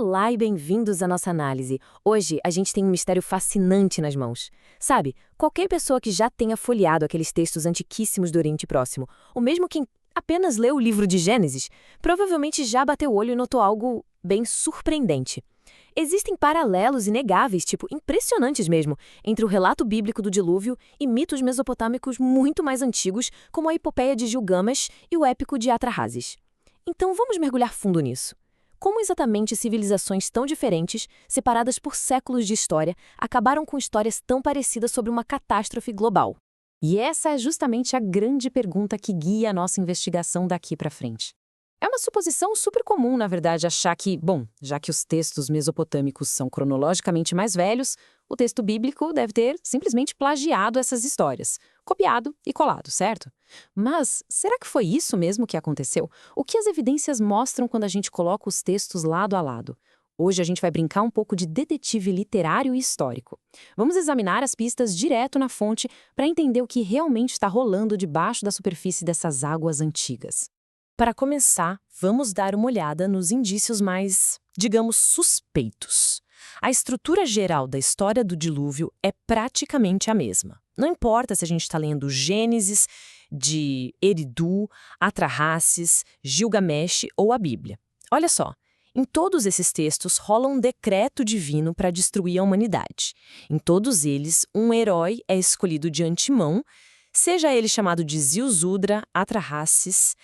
Olá e bem-vindos à nossa análise. Hoje a gente tem um mistério fascinante nas mãos. Sabe, qualquer pessoa que já tenha folheado aqueles textos antiquíssimos do Oriente Próximo, ou mesmo quem apenas leu o livro de Gênesis, provavelmente já bateu o olho e notou algo bem surpreendente. Existem paralelos inegáveis, impressionantes mesmo, entre o relato bíblico do dilúvio e mitos mesopotâmicos muito mais antigos, como a epopeia de Gilgamesh e o épico de Atrahasis. Então vamos mergulhar fundo nisso. Como exatamente civilizações tão diferentes, separadas por séculos de história, acabaram com histórias tão parecidas sobre uma catástrofe global? E essa é justamente a grande pergunta que guia a nossa investigação daqui para frente. É uma suposição super comum, na verdade, achar que, já que os textos mesopotâmicos são cronologicamente mais velhos, o texto bíblico deve ter simplesmente plagiado essas histórias, copiado e colado, certo? Mas será que foi isso mesmo que aconteceu? O que as evidências mostram quando a gente coloca os textos lado a lado? Hoje a gente vai brincar um pouco de detetive literário e histórico. Vamos examinar as pistas direto na fonte para entender o que realmente está rolando debaixo da superfície dessas águas antigas. Para começar, vamos dar uma olhada nos indícios mais, digamos, suspeitos. A estrutura geral da história do dilúvio é praticamente a mesma. Não importa se a gente está lendo Gênesis, de Eridu, Atrahasis, Gilgamesh ou a Bíblia. Olha só, em todos esses textos rola um decreto divino para destruir a humanidade. Em todos eles, um herói é escolhido de antemão, seja ele chamado de Ziusudra, Atrahasis,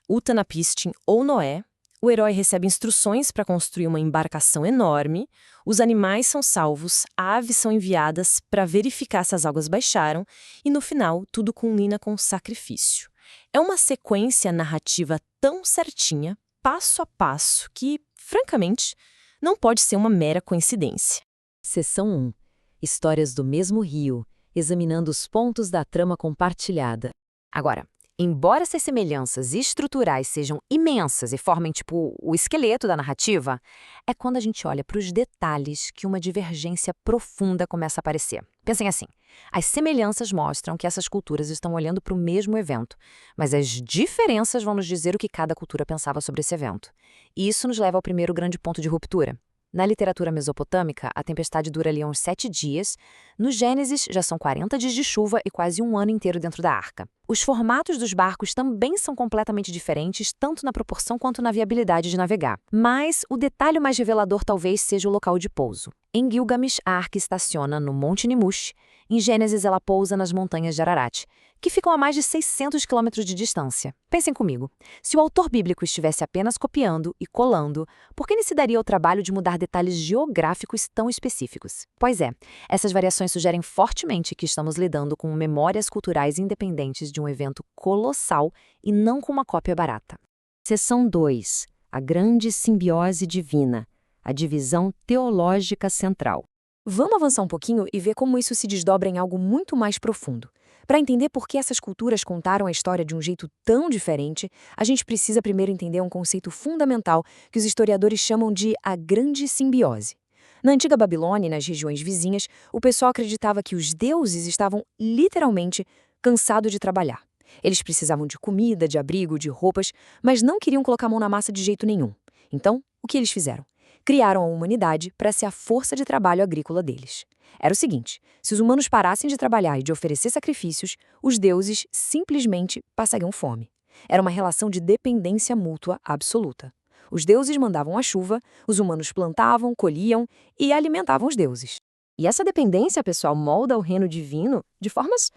Utnapishtim ou Noé. O herói recebe instruções para construir uma embarcação enorme, os animais são salvos, aves são enviadas para verificar se as águas baixaram e, no final, tudo culmina com sacrifício. É uma sequência narrativa tão certinha, passo a passo, que, francamente, não pode ser uma mera coincidência. Seção 1. Histórias do mesmo rio, examinando os pontos da trama compartilhada. Agora, embora essas semelhanças estruturais sejam imensas e formem, o esqueleto da narrativa, é quando a gente olha para os detalhes que uma divergência profunda começa a aparecer. Pensem assim, as semelhanças mostram que essas culturas estão olhando para o mesmo evento, mas as diferenças vão nos dizer o que cada cultura pensava sobre esse evento. E isso nos leva ao primeiro grande ponto de ruptura. Na literatura mesopotâmica, a tempestade dura ali uns 7 dias. No Gênesis, já são 40 dias de chuva e quase um ano inteiro dentro da arca. Os formatos dos barcos também são completamente diferentes, tanto na proporção quanto na viabilidade de navegar. Mas o detalhe mais revelador talvez seja o local de pouso. Em Gilgamesh, a arca estaciona no Monte Nimush. Em Gênesis, ela pousa nas montanhas de Ararat, que ficam a mais de 600 quilômetros de distância. Pensem comigo, se o autor bíblico estivesse apenas copiando e colando, por que ele se daria o trabalho de mudar detalhes geográficos tão específicos? Pois é, essas variações sugerem fortemente que estamos lidando com memórias culturais independentes de um evento colossal e não com uma cópia barata. Seção 2. A grande simbiose divina, a divisão teológica central. Vamos avançar um pouquinho e ver como isso se desdobra em algo muito mais profundo. Para entender por que essas culturas contaram a história de um jeito tão diferente, a gente precisa primeiro entender um conceito fundamental que os historiadores chamam de a grande simbiose. Na antiga Babilônia e nas regiões vizinhas, o pessoal acreditava que os deuses estavam, literalmente, cansados de trabalhar. Eles precisavam de comida, de abrigo, de roupas, mas não queriam colocar a mão na massa de jeito nenhum. Então, o que eles fizeram? Criaram a humanidade para ser a força de trabalho agrícola deles. Era o seguinte, se os humanos parassem de trabalhar e de oferecer sacrifícios, os deuses simplesmente passariam fome. Era uma relação de dependência mútua absoluta. Os deuses mandavam a chuva, os humanos plantavam, colhiam e alimentavam os deuses. E essa dependência, pessoal, molda o reino divino de formas,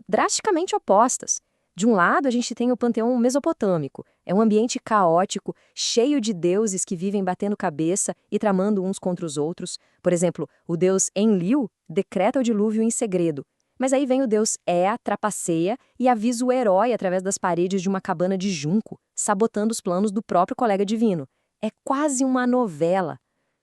drasticamente opostas. De um lado, a gente tem o panteão mesopotâmico. É um ambiente caótico, cheio de deuses que vivem batendo cabeça e tramando uns contra os outros. Por exemplo, o deus Enlil decreta o dilúvio em segredo. Mas aí vem o deus Ea, trapaceia e avisa o herói através das paredes de uma cabana de junco, sabotando os planos do próprio colega divino. É quase uma novela.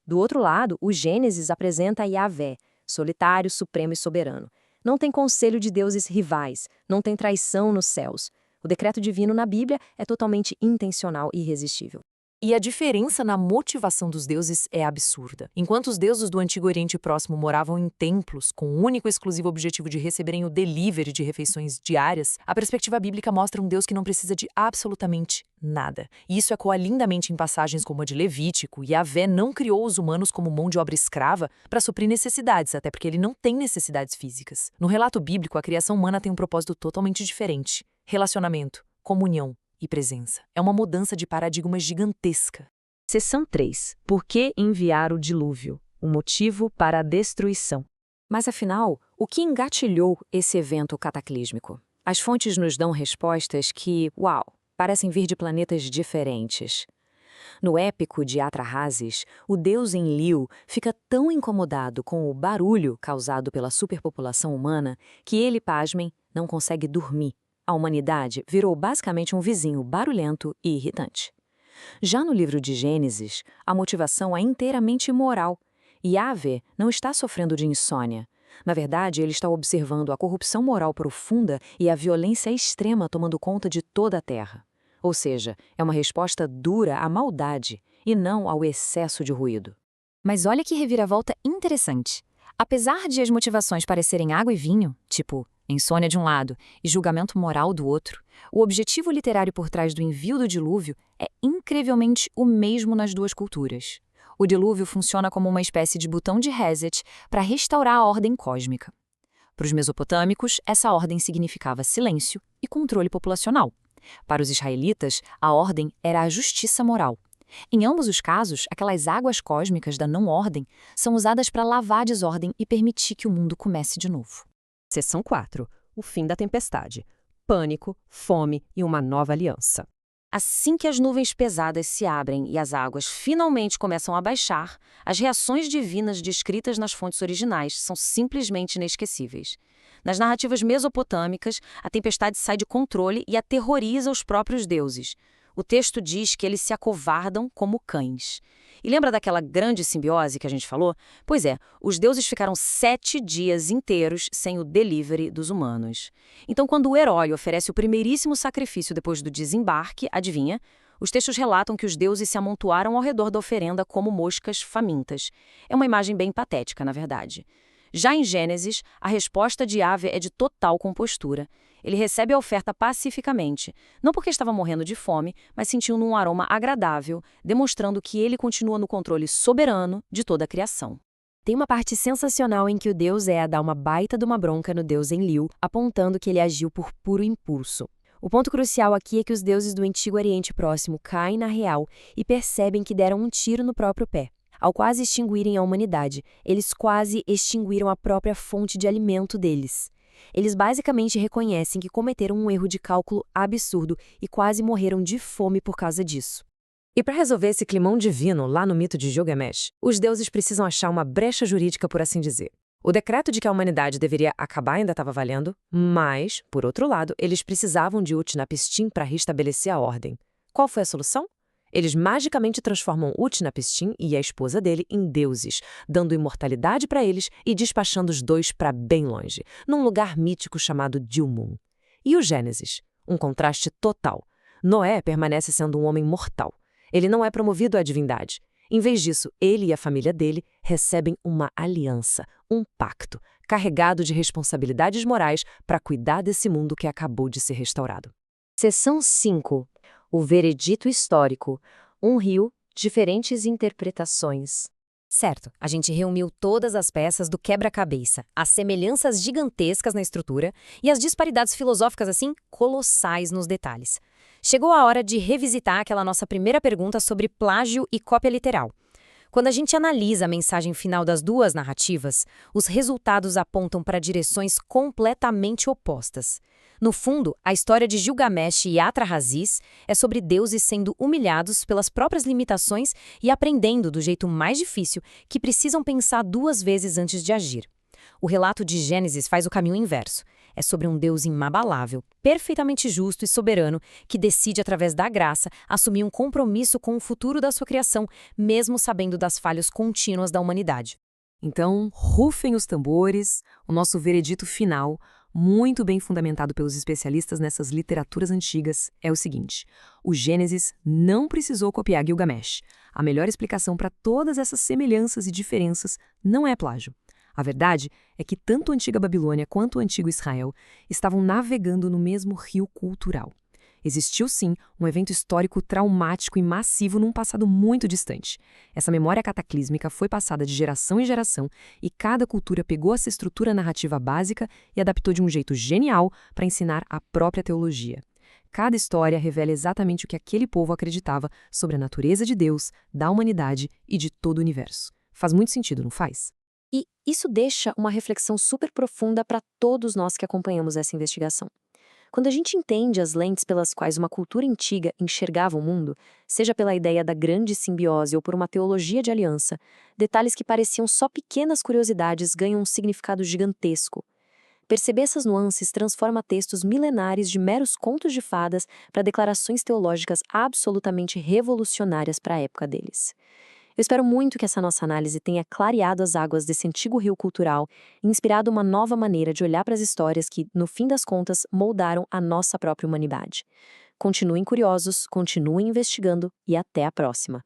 Do outro lado, o Gênesis apresenta Yahvé, solitário, supremo e soberano. Não tem conselho de deuses rivais, não tem traição nos céus. O decreto divino na Bíblia é totalmente intencional e irresistível. E a diferença na motivação dos deuses é absurda. Enquanto os deuses do Antigo Oriente Próximo moravam em templos com o único e exclusivo objetivo de receberem o delivery de refeições diárias, a perspectiva bíblica mostra um Deus que não precisa de absolutamente nada. E isso ecoa lindamente em passagens como a de Levítico. Yahvé não criou os humanos como mão de obra escrava para suprir necessidades, até porque ele não tem necessidades físicas. No relato bíblico, a criação humana tem um propósito totalmente diferente: relacionamento, comunhão e presença. É uma mudança de paradigma gigantesca. Seção 3. Por que enviar o dilúvio? O motivo para a destruição. Mas afinal, o que engatilhou esse evento cataclísmico? As fontes nos dão respostas que, uau, parecem vir de planetas diferentes. No épico de Atrahasis, o deus Enlil fica tão incomodado com o barulho causado pela superpopulação humana que ele, pasmem, não consegue dormir. A humanidade virou basicamente um vizinho barulhento e irritante. Já no livro de Gênesis, a motivação é inteiramente moral. Yahvé não está sofrendo de insônia. Na verdade, ele está observando a corrupção moral profunda e a violência extrema tomando conta de toda a terra. Ou seja, é uma resposta dura à maldade e não ao excesso de ruído. Mas olha que reviravolta interessante. Apesar de as motivações parecerem água e vinho, tipo insônia de um lado e julgamento moral do outro, o objetivo literário por trás do envio do dilúvio é incrivelmente o mesmo nas duas culturas. O dilúvio funciona como uma espécie de botão de reset para restaurar a ordem cósmica. Para os mesopotâmicos, essa ordem significava silêncio e controle populacional. Para os israelitas, a ordem era a justiça moral. Em ambos os casos, aquelas águas cósmicas da não-ordem são usadas para lavar a desordem e permitir que o mundo comece de novo. Seção 4. O fim da tempestade. Pânico, fome e uma nova aliança. Assim que as nuvens pesadas se abrem e as águas finalmente começam a baixar, as reações divinas descritas nas fontes originais são simplesmente inesquecíveis. Nas narrativas mesopotâmicas, a tempestade sai de controle e aterroriza os próprios deuses. O texto diz que eles se acovardam como cães. E lembra daquela grande simbiose que a gente falou? Pois é, os deuses ficaram 7 dias inteiros sem o delivery dos humanos. Então, quando o herói oferece o primeiríssimo sacrifício depois do desembarque, adivinha? Os textos relatam que os deuses se amontoaram ao redor da oferenda como moscas famintas. É uma imagem bem patética, na verdade. Já em Gênesis, a resposta de Yahvé é de total compostura. Ele recebe a oferta pacificamente, não porque estava morrendo de fome, mas sentindo um aroma agradável, demonstrando que ele continua no controle soberano de toda a criação. Tem uma parte sensacional em que o deus dá uma baita de uma bronca no deus Enlil, apontando que ele agiu por puro impulso. O ponto crucial aqui é que os deuses do Antigo Oriente Próximo caem na real e percebem que deram um tiro no próprio pé. Ao quase extinguirem a humanidade, eles quase extinguiram a própria fonte de alimento deles. Eles basicamente reconhecem que cometeram um erro de cálculo absurdo e quase morreram de fome por causa disso. E para resolver esse climão divino lá no mito de Gilgamesh, os deuses precisam achar uma brecha jurídica, por assim dizer. O decreto de que a humanidade deveria acabar ainda estava valendo, mas, por outro lado, eles precisavam de Utnapishtim para restabelecer a ordem. Qual foi a solução? Eles magicamente transformam Utnapishtim e a esposa dele em deuses, dando imortalidade para eles e despachando os dois para bem longe, num lugar mítico chamado Dilmun. E o Gênesis? Um contraste total. Noé permanece sendo um homem mortal. Ele não é promovido à divindade. Em vez disso, ele e a família dele recebem uma aliança, um pacto, carregado de responsabilidades morais para cuidar desse mundo que acabou de ser restaurado. Seção 5. O veredito histórico. Um rio, diferentes interpretações. Certo, a gente reuniu todas as peças do quebra-cabeça, as semelhanças gigantescas na estrutura e as disparidades filosóficas, assim, colossais nos detalhes. Chegou a hora de revisitar aquela nossa primeira pergunta sobre plágio e cópia literal. Quando a gente analisa a mensagem final das duas narrativas, os resultados apontam para direções completamente opostas. No fundo, a história de Gilgamesh e Atrahasis é sobre deuses sendo humilhados pelas próprias limitações e aprendendo do jeito mais difícil que precisam pensar 2 vezes antes de agir. O relato de Gênesis faz o caminho inverso. É sobre um Deus inabalável, perfeitamente justo e soberano, que decide, através da graça, assumir um compromisso com o futuro da sua criação, mesmo sabendo das falhas contínuas da humanidade. Então, rufem os tambores, o nosso veredito final, muito bem fundamentado pelos especialistas nessas literaturas antigas, é o seguinte: o Gênesis não precisou copiar Gilgamesh. A melhor explicação para todas essas semelhanças e diferenças não é plágio. A verdade é que tanto a antiga Babilônia quanto o antigo Israel estavam navegando no mesmo rio cultural. Existiu, sim, um evento histórico traumático e massivo num passado muito distante. Essa memória cataclísmica foi passada de geração em geração e cada cultura pegou essa estrutura narrativa básica e adaptou de um jeito genial para ensinar a própria teologia. Cada história revela exatamente o que aquele povo acreditava sobre a natureza de Deus, da humanidade e de todo o universo. Faz muito sentido, não faz? E isso deixa uma reflexão super profunda para todos nós que acompanhamos essa investigação. Quando a gente entende as lentes pelas quais uma cultura antiga enxergava o mundo, seja pela ideia da grande simbiose ou por uma teologia de aliança, detalhes que pareciam só pequenas curiosidades ganham um significado gigantesco. Perceber essas nuances transforma textos milenares de meros contos de fadas para declarações teológicas absolutamente revolucionárias para a época deles. Eu espero muito que essa nossa análise tenha clareado as águas desse antigo rio cultural e inspirado uma nova maneira de olhar para as histórias que, no fim das contas, moldaram a nossa própria humanidade. Continuem curiosos, continuem investigando e até a próxima.